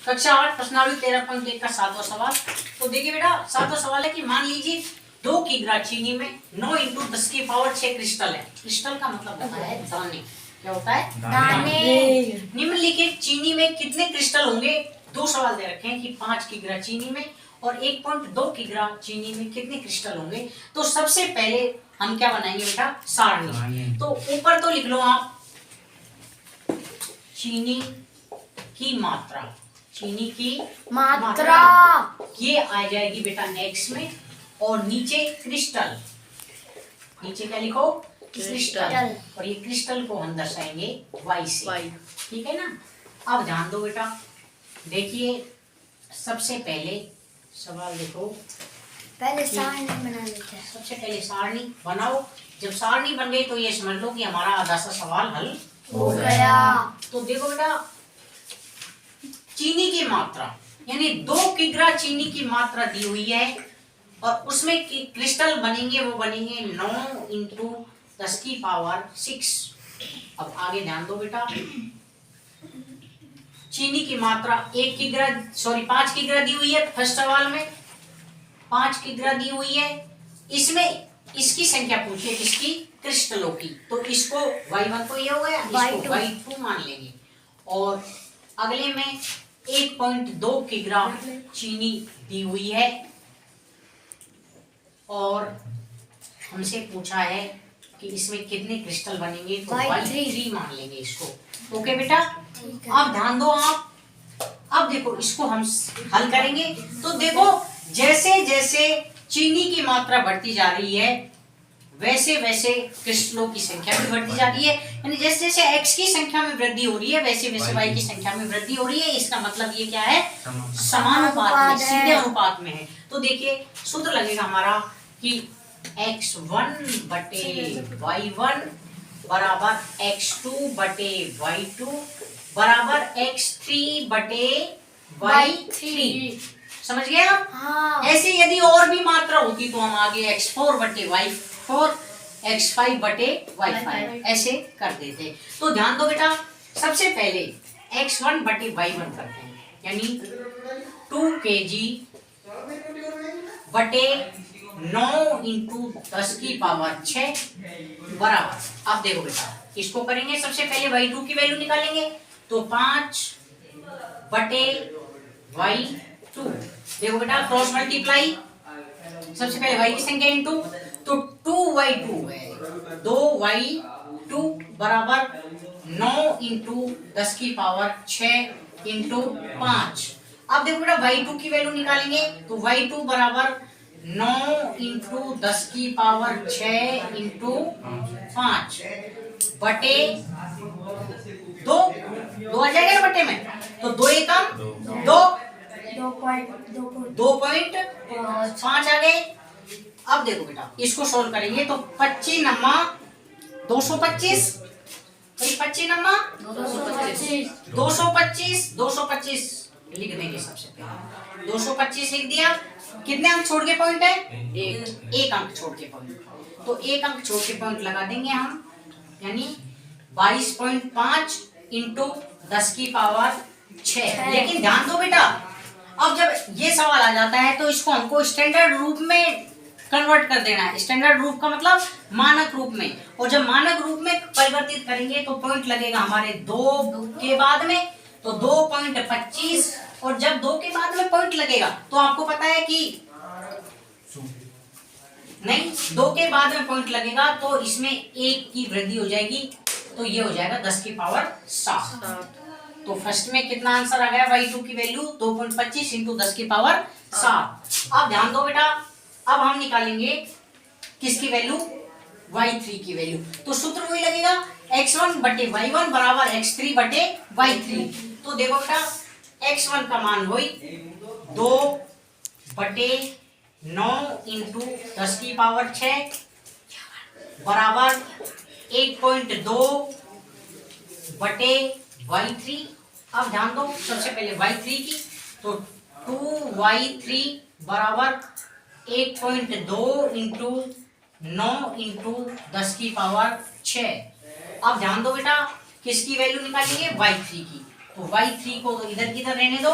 कक्षा 8 प्रश्नावली 13.1 का 7वां सवाल। तो देखिए बेटा 7वां सवाल है कि मान लीजिए 2 किग्रा चीनी में 9 इंटू 10 की पावर 6 क्रिस्टल है। क्रिस्टल का मतलब होता है दाने। क्या होता है? दाने। निम्नलिखित चीनी में कितने क्रिस्टल होंगे? दो सवाल दे रखे हैं कि 5 किग्रा चीनी में और 1.2 किग्रा चीनी में कितने क्रिस्टल होंगे। तो सबसे पहले हम क्या बनाएंगे बेटा? सारणी। तो ऊपर तो लिख लो आप चीनी की मात्रा। चीनी की मात्रा ये आ जाएगी बेटा x में, और नीचे क्रिस्टल, नीचे क्या लिखो? क्रिस्टल। और ये क्रिस्टल को हम दर्शाएंगे y से। ठीक है ना? अब ध्यान दो बेटा, देखिए सबसे पहले सवाल देखो, पहले सारणी बना लेते हैं। सबसे पहले सारणी बनाओ। जब सारणी बन गई तो ये समझ लो कि हमारा आधा सा सवाल हल हो गया। तो देखो बेटा, चीनी की मात्रा यानी 2 किग्रा चीनी की मात्रा दी हुई है और उसमें क्रिस्टल बनेंगे, वो बनेंगे 9 इंटू 10 की पावर 6। अब आगे ध्यान दो बेटा, चीनी की मात्रा 5 किग्रा दी हुई है। फर्स्ट सवाल में 5 किग्रा दी हुई है। इसमें इसकी संख्या पूछी है, किसकी? क्रिस्टलों की। तो इसको y1 तो ये हो गया, इसको y2 मान लेंगे। और अगले में 1.2 किग्रा चीनी दी हुई है और हमसे पूछा है कि इसमें कितने क्रिस्टल बनेंगे, तो y3 मान लेंगे इसको। ओके बेटा, अब ध्यान दो आप। अब देखो इसको हम हल करेंगे तो देखो जैसे जैसे चीनी की मात्रा बढ़ती जा रही है वैसे वैसे क्रिस्टलों की संख्या भी बढ़ती जा रही है। यानी जैसे जैसे x की संख्या में वृद्धि हो रही है वैसे वैसे y की संख्या में वृद्धि हो रही है। इसका मतलब ये क्या है? समानुपात में, सीधे अनुपात में है। तो देखिए सूत्र लगेगा हमारा कि x1 बटे y1 बराबर x2 बटे y2 बराबर x3 बटे y3। समझ गए आप? हाँ। ऐसे यदि और भी मात्रा होती तो हम आगे x4 बटे y4 x5 बटे y5 ऐसे कर देते। तो ध्यान दो बेटा, सबसे पहले x1 बटे y1 करते हैं, यानी 2 kg बटे 9 इंटू 10 की पावर 6 बराबर। अब देखो बेटा, इसको करेंगे सबसे पहले y2 की वैल्यू निकालेंगे तो 5 बटे y2। देखो बेटा क्रॉस मल्टीप्लाई, सबसे पहले y की संख्या इंटू, तो 2y2 है, 2y2 बराबर 9 इंटू 10 की पावर 6 इंटू 5। अब देखो बेटा y2 की वैल्यू निकालेंगे तो y2 बराबर 9 इंटू 10 की पावर 6 इंटू 5 बटे 2 आ जाएगा ना बटे में, तो 2 एकम 2 2.5 आ गए। अब देखो बेटा इसको सोल्व करेंगे तो 25 नम्मा 225, 25 नम्मा 225 लिख देंगे। सबसे पहले 225 लिख दिया। कितने अंक छोड़ के पॉइंट है? एक अंक छोड़ के पॉइंट, तो एक अंक छोड़ के पॉइंट लगा देंगे हम, यानी 22.5 इंटू 10 की पावर 6। लेकिन ध्यान दो बेटा, अब जब ये सवाल आ जाता है तो इसको हमको स्टैंडर्ड रूप में कन्वर्ट कर देना है। स्टैंडर्ड रूप का मतलब मानक रूप में, और जब मानक रूप में परिवर्तित करेंगे तो पॉइंट लगेगा हमारे 2 के बाद में, तो 2.25, और जब 2 के बाद में पॉइंट लगेगा तो आपको पता है कि नहीं, 2 के बाद में पॉइंट लगेगा तो इसमें 1 की वृद्धि हो जाएगी, तो ये हो जाएगा 10 की पावर 7। तो फर्स्ट में कितना आंसर आ गया? y2 की वैल्यू 2.25 इंटू 10 की पावर 7। अब ध्यान दो बेटा, अब हम निकालेंगे किसकी वैल्यू? y3 की वैल्यू। तो सूत्र वही लगेगा x1 बटे y1 बराबर x3 बटे y3। तो देखो बेटा x1 का मान वही 2 बटे 9 इंटू 10 की पावर 6 बराबर 1.2 बटे y3। अब ध्यान दो सबसे पहले y3 की, तो 2y3 बराबर 1.2 इंटू 9 इंटू 10 की पावर 6। अब ध्यान दो बेटा, किसकी वैल्यू निकालेंगे? y3 की। तो y3 को इधर किधर रहने दो,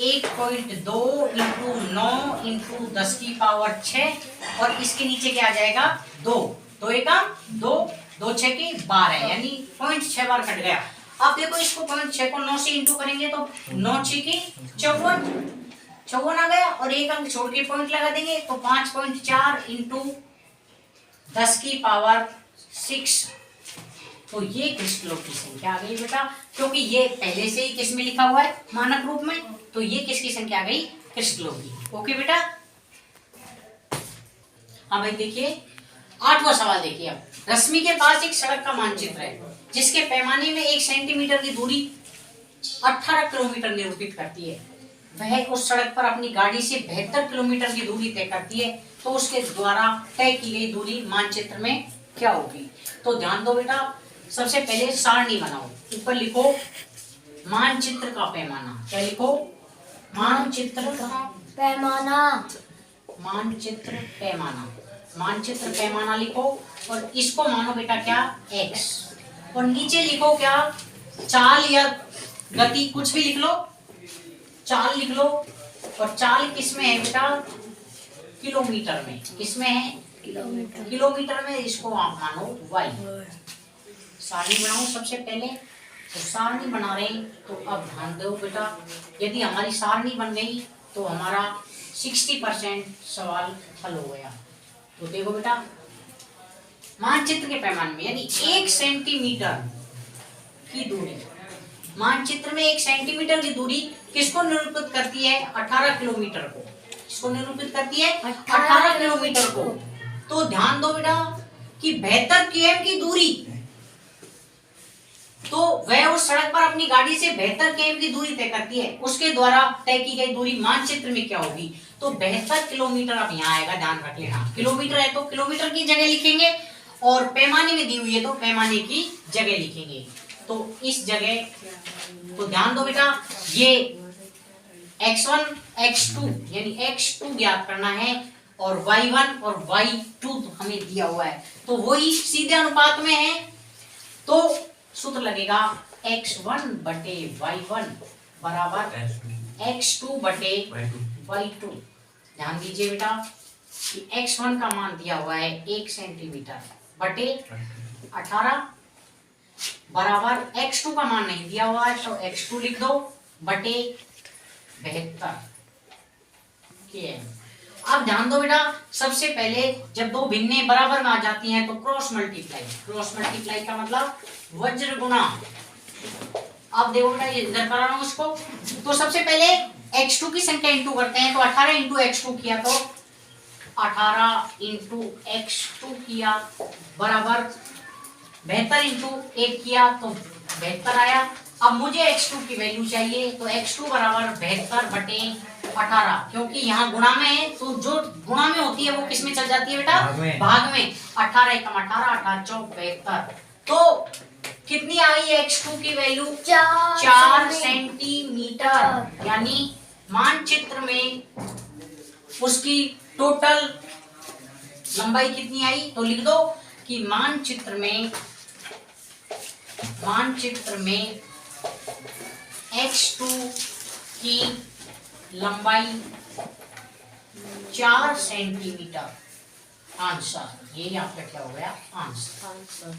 1.2 इंटू 9 इंटू 10 की पावर 6 और इसके नीचे क्या आ जाएगा 2, 2 एका 2, 2 6 की 12 यानी 0.6 बार कट गया। अब देखो इसको 0.6 को 9 से इंटू करेंगे तो 9 6 की 54 आ गया और एक अंक छोड़ के पॉइंट लगा देंगे तो 5.4 इंटू 10 की पावर 6। तो ये क्रिस्टलों की संख्या आ गई बेटा, क्योंकि ये पहले से ही किस में लिखा हुआ है मानक रूप में, तो ये किसकी संख्या आ गई क्रिस्टलों की। ओके बेटा। हाँ भाई देखिए 8वां सवाल देखिए। अब रश्मि के पास एक सड़क का मानचित्र है जिसके पैमाने में 1 सेंटीमीटर की दूरी 18 किलोमीटर निरूपित करती है। वह उस सड़क पर अपनी गाड़ी से 72 किलोमीटर की दूरी तय करती है, तो उसके द्वारा तय की गई दूरी मानचित्र में क्या होगी। तो ध्यान दो बेटा, सबसे पहले सारणी बनाओ। ऊपर लिखो मानचित्र का पैमाना, क्या लिखो मानचित्र का पैमाना, मानचित्र पैमाना, मानचित्र पैमाना लिखो और इसको मानो बेटा क्या x और नीचे लिखो क्या चाल या गति, कुछ भी लिख लो, चाल लिख लो। और चाल किसमें है बेटा किलोमीटर में, किसमें है किलोमीटर में, इसको आप मानो y। सारणी बनाओ सबसे पहले, तो सारणी बना रहे तो अब ध्यान दो बेटा, यदि हमारी सारणी बन गई तो हमारा 60% सवाल हल हो गया। तो देखो बेटा मानचित्र के पैमाने में यानी 1 सेंटीमीटर की दूरी, मानचित्र में 1 सेंटीमीटर की दूरी किसको निरूपित करती है 18 किलोमीटर को, किसको निरूपित करती है 18 किलोमीटर को। तो ध्यान दो बेटा कि 72 km की दूरी, तो वह उस सड़क पर अपनी गाड़ी से 72 km की दूरी तय करती है, उसके द्वारा तय की गई दूरी मानचित्र में क्या होगी। तो 72 किलोमीटर अब यहाँ आएगा, ध्यान रख लेना, किलोमीटर है तो किलोमीटर की जगह लिखेंगे और पैमाने में दी हुई है तो पैमाने की जगह लिखेंगे। तो इस जगह, तो ध्यान दो बेटा ये x1 x2 यानी x2 ज्ञात करना है और y1 और y2 हमें दिया हुआ है, तो वही सीधे अनुपात में है। तो सूत्र लगेगा x1 बटे y1 बराबर x2 बटे y2। ध्यान दीजिए बेटा कि x1 का मान दिया हुआ है 1 सेंटीमीटर बटे 18 बराबर x2 का मान नहीं दिया हुआ है तो x2 लिख दो बटे 72 km। अब ध्यान दो बेटा, सबसे पहले जब दो भिन्नें बराबर में आ जाती हैं तो क्रॉस मल्टीप्लाई, क्रॉस मल्टीप्लाई का मतलब वज्र गुणा। अब देखो बेटा ये इधर करा रहा हूं इसको, तो सबसे पहले x2 की संख्या इंटू करते हैं, तो 18 इंटू x2 किया तो 18 इंटू x2 किया बराबर 72 इंटू 1 किया तो 72 आया। अब मुझे x2 की वैल्यू चाहिए, तो x2 बराबर 72 बटे 18, क्योंकि यहाँ गुणा में है तो जो गुणा में होती है वो किस में चल जाती है बेटा भाग में। 18 एकम 18, 18 चौक 72, तो कितनी आई x2 की वैल्यू 4 सेंटीमीटर, यानी मानचित्र में उसकी टोटल लंबाई कितनी आई। तो लिख दो कि मानचित्र में x2 की लंबाई 4 सेंटीमीटर। आंसर ये आपका क्या हो गया आंसर।